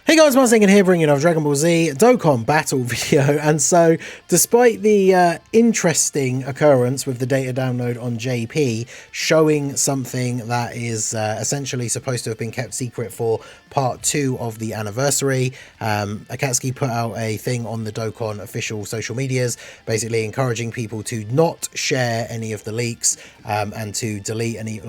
Hey guys, Marzingen here, bringing you Dragon Ball Z Dokkan battle video. And so, despite the interesting occurrence with the data download on JP showing something that is essentially supposed to have been kept secret for part 2 of the anniversary, Akatsuki put out a thing on the Dokkan official social medias, basically encouraging people to not share any of the leaks and to delete any,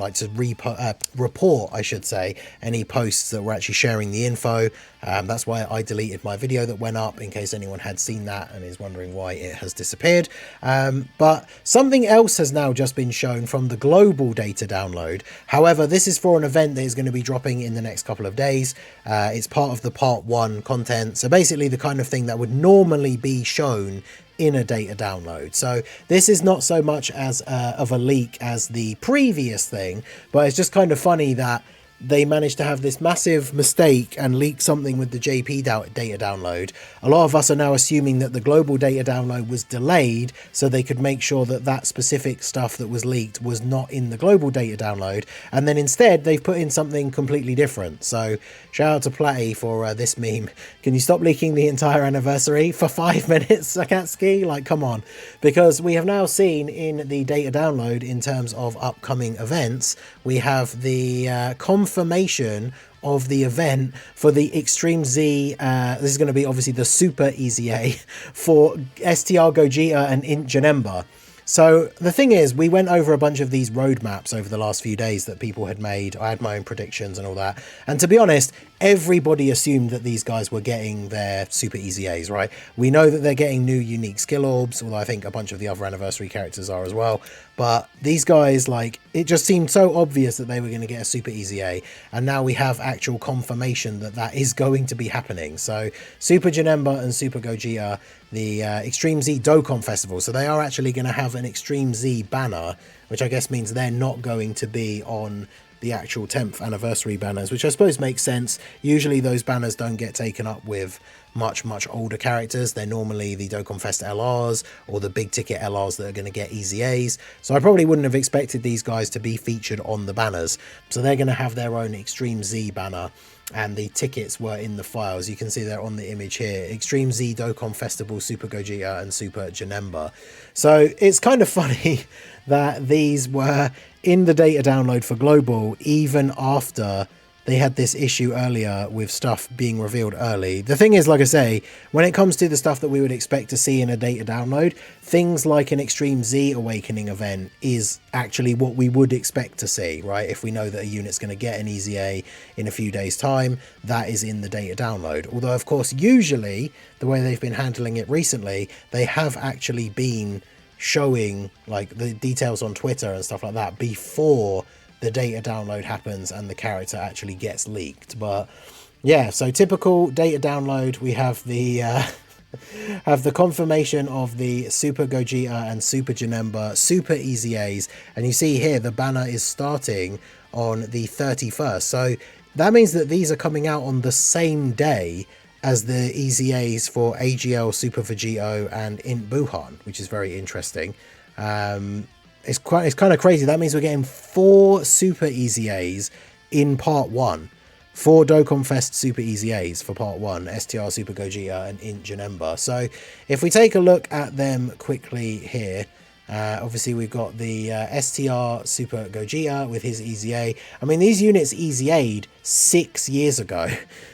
report, I should say, any posts that were actually sharing the info. That's why I deleted my video that went up, in case anyone had seen that and is wondering why it has disappeared. But something else has now just been shown from the global data download. However, this is for an event that is going to be dropping in the next couple of days. It's part of the part 1 content. So basically the kind of thing that would normally be shown in a data download. So this is not so much as of a leak as the previous thing, but it's just kind of funny that they managed to have this massive mistake and leak something with the JP data download. A lot of us are now assuming that the global data download was delayed so they could make sure that that specific stuff that was leaked was not in the global data download, and then instead they've put in something completely different. So shout out to Platty for this meme. Can you stop leaking the entire anniversary for 5 minutes, Akatsuki? Like, come on. Because we have now seen in the data download, in terms of upcoming events, we have the confirmation of the event for the Extreme Z. This is going to be obviously the Super EZA for STR Gogeta and INT Janemba. So the thing is, we went over a bunch of these roadmaps over the last few days that people had made. I had my own predictions and all that. And to be honest, everybody assumed that these guys were getting their Super EZAs, right? We know that they're getting new unique skill orbs, although I think a bunch of the other anniversary characters are as well. But these guys, like, it just seemed so obvious that they were going to get a Super EZA. And now we have actual confirmation that that is going to be happening. So Super Janemba and Super Gogeta, the Extreme Z Dokkan Festival. So they are actually going to have an Extreme Z banner, which I guess means they're not going to be on the actual 10th anniversary banners, which I suppose makes sense. Usually those banners don't get taken up with much older characters. They're normally the Dokkan Fest LRs or the big ticket LRs that are going to get EZAs. So I probably wouldn't have expected these guys to be featured on the banners. So they're going to have their own Extreme Z banner, and the tickets were in the files. You can see they're on the image here. Extreme Z Dokkan Festival, Super Gogeta and Super Janemba. So it's kind of funny that these were in the data download for global, even after they had this issue earlier with stuff being revealed early. The thing is, like I say, when it comes to the stuff that we would expect to see in a data download, things like an Extreme Z Awakening event is actually what we would expect to see, right? If we know that a unit's going to get an EZA in a few days' time, that is in the data download. Although, of course, usually, the way they've been handling it recently, they have actually been showing like the details on Twitter and stuff like that before the data download happens and the character actually gets leaked. But yeah, so typical data download, we have the have the confirmation of the Super Gogeta and Super Janemba Super EZAs, and you see here the banner is starting on the 31st. So that means that these are coming out on the same day as the EZAs for AGL Super Vegito and INT Buhan, which is very interesting. It's kind of crazy. That means we're getting 4 Super EZAs in part 1. 4 Dokkan Fest Super EZAs for part 1, STR Super Gogeta and INT Janemba. So if we take a look at them quickly here, obviously we've got the STR Super Gogeta with his EZA. I mean, these units EZA'd 6 years ago.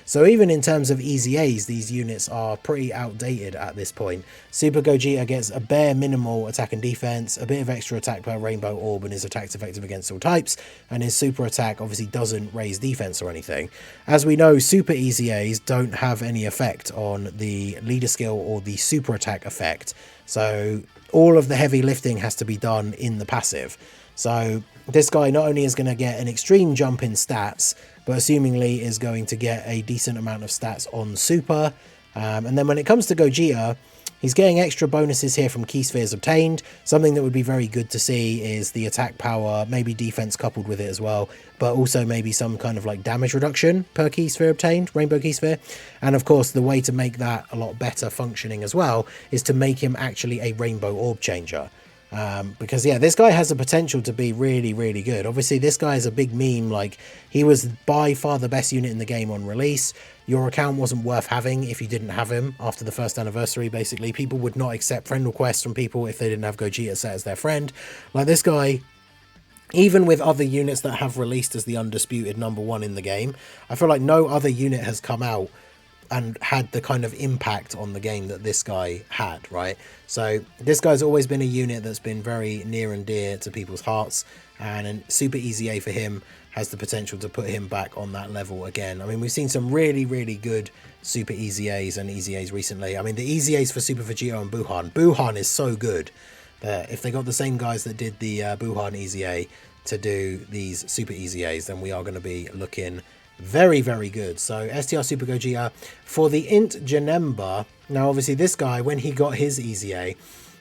So even in terms of EZAs, these units are pretty outdated at this point. Super Gogeta gets a bare minimal attack and defense, a bit of extra attack per rainbow orb, and his attack's effective against all types, and his super attack obviously doesn't raise defense or anything. As we know, super EZAs don't have any effect on the leader skill or the super attack effect. So all of the heavy lifting has to be done in the passive. So this guy not only is going to get an extreme jump in stats, but assumingly is going to get a decent amount of stats on super. And then when it comes to Gogeta, he's getting extra bonuses here from key spheres obtained. Something that would be very good to see is the attack power, maybe defense coupled with it as well, but also maybe some kind of like damage reduction per key sphere obtained, rainbow key sphere. And of course, the way to make that a lot better functioning as well is to make him actually a rainbow orb changer. Because yeah, this guy has the potential to be really, really good. Obviously, this guy is a big meme. Like, he was by far the best unit in the game on release. Your account wasn't worth having if you didn't have him after the first anniversary. Basically, people would not accept friend requests from people if they didn't have Gogeta set as their friend. Like, this guy, even with other units that have released as the undisputed #1 in the game, I feel like no other unit has come out and had the kind of impact on the game that this guy had, right? So this guy's always been a unit that's been very near and dear to people's hearts, and a super EZA for him has the potential to put him back on that level again. I mean, we've seen some really, really good super EZAs and EZAs recently. I mean, the EZAs for Super Vegito and Buhan is so good that if they got the same guys that did the Buhan EZA to do these super EZAs, then we are going to be looking very, very good. So STR Super Gogeta for the INT Janemba. Now, obviously, this guy, when he got his EZA,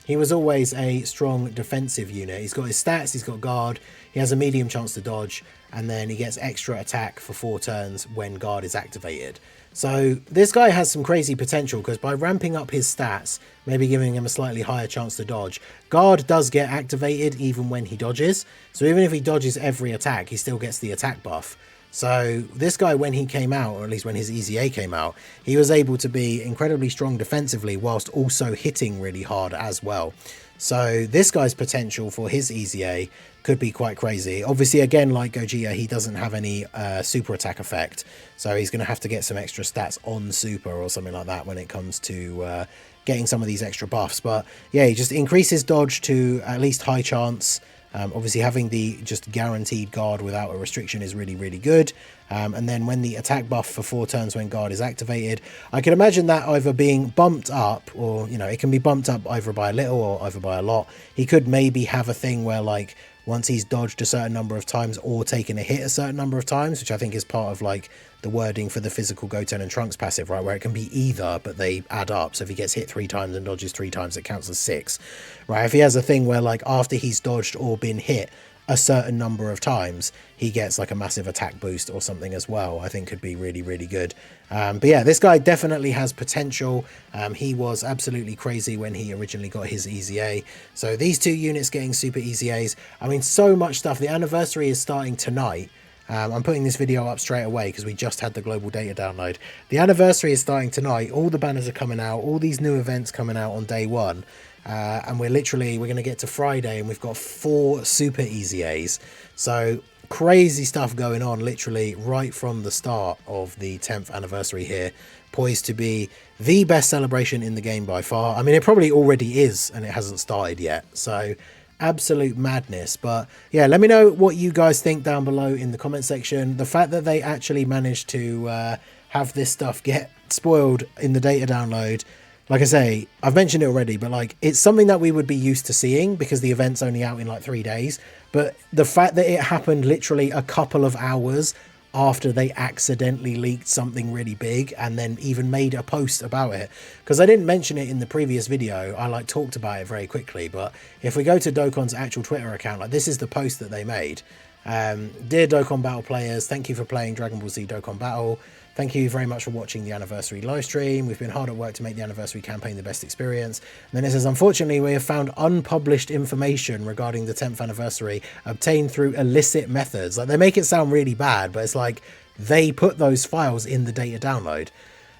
he was always a strong defensive unit. He's got his stats, he's got guard, he has a medium chance to dodge, and then he gets extra attack for 4 turns when guard is activated. So this guy has some crazy potential, because by ramping up his stats, maybe giving him a slightly higher chance to dodge, guard does get activated even when he dodges. So even if he dodges every attack, he still gets the attack buff. So this guy, when he came out, or at least when his EZA came out, he was able to be incredibly strong defensively whilst also hitting really hard as well. So this guy's potential for his EZA could be quite crazy. Obviously, again, like Gogeta, he doesn't have any super attack effect. So he's going to have to get some extra stats on super or something like that when it comes to getting some of these extra buffs. But yeah, he just increases dodge to at least high chance. Obviously, having the just guaranteed guard without a restriction is really, really good. And then when the attack buff for 4 turns when guard is activated, I can imagine that either being bumped up, or, you know, it can be bumped up either by a little or either by a lot. He could maybe have a thing where, like, once he's dodged a certain number of times or taken a hit a certain number of times, which I think is part of, like, the wording for the physical Goten and Trunks passive, right, where it can be either, but they add up. So if he gets hit 3 times and dodges 3 times, it counts as 6, right? If he has a thing where, like, after he's dodged or been hit a certain number of times, he gets like a massive attack boost or something as well, I think could be really, really good. But yeah, this guy definitely has potential. He was absolutely crazy when he originally got his EZA. So these 2 units getting super EZAs, I mean, so much stuff. The anniversary is starting tonight. I'm putting this video up straight away because we just had the global data download. The anniversary is starting tonight. All the banners are coming out, all these new events coming out on day 1. And we're going to get to Friday and we've got 4 super EZAs. So crazy stuff going on literally right from the start of the 10th anniversary here. Poised to be the best celebration in the game by far. I mean, it probably already is and it hasn't started yet. So absolute madness. But yeah, let me know what you guys think down below in the comment section. The fact that they actually managed to have this stuff get spoiled in the data download, like I say, I've mentioned it already, but like, it's something that we would be used to seeing because the event's only out in like 3 days. But the fact that it happened literally a couple of hours after they accidentally leaked something really big and then even made a post about it, because I didn't mention it in the previous video, I like talked about it very quickly. But if we go to Dokkan's actual Twitter account, like, this is the post that they made. Dear Dokkan Battle players, thank you for playing Dragon Ball Z Dokkan Battle. Thank you very much for watching the anniversary live stream. We've been hard at work to make the anniversary campaign the best experience. And then it says, unfortunately, we have found unpublished information regarding the 10th anniversary obtained through illicit methods. Like, they make it sound really bad, but it's like they put those files in the data download.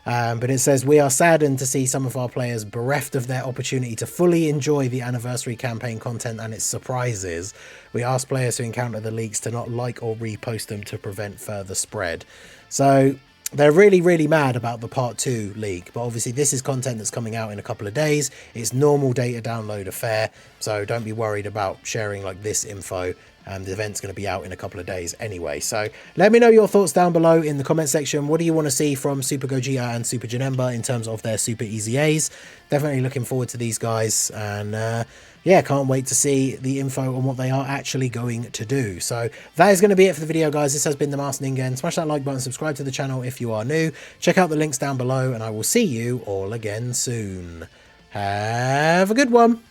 But it says, we are saddened to see some of our players bereft of their opportunity to fully enjoy the anniversary campaign content and its surprises. We ask players who encounter the leaks to not like or repost them to prevent further spread. So they're really, really mad about the part 2 leak, but obviously this is content that's coming out in a couple of days. It's normal data download affair, so don't be worried about sharing like this info. The event's going to be out in a couple of days anyway. So let me know your thoughts down below in the comment section. What do you want to see from Super Gogeta and Super Janemba in terms of their super EZAs? Definitely looking forward to these guys, and yeah, can't wait to see the info on what they are actually going to do. So that is going to be it for the video, guys. This has been the Master Ningen. Smash that like button, subscribe to the channel if you are new. Check out the links down below, and I will see you all again soon. Have a good one.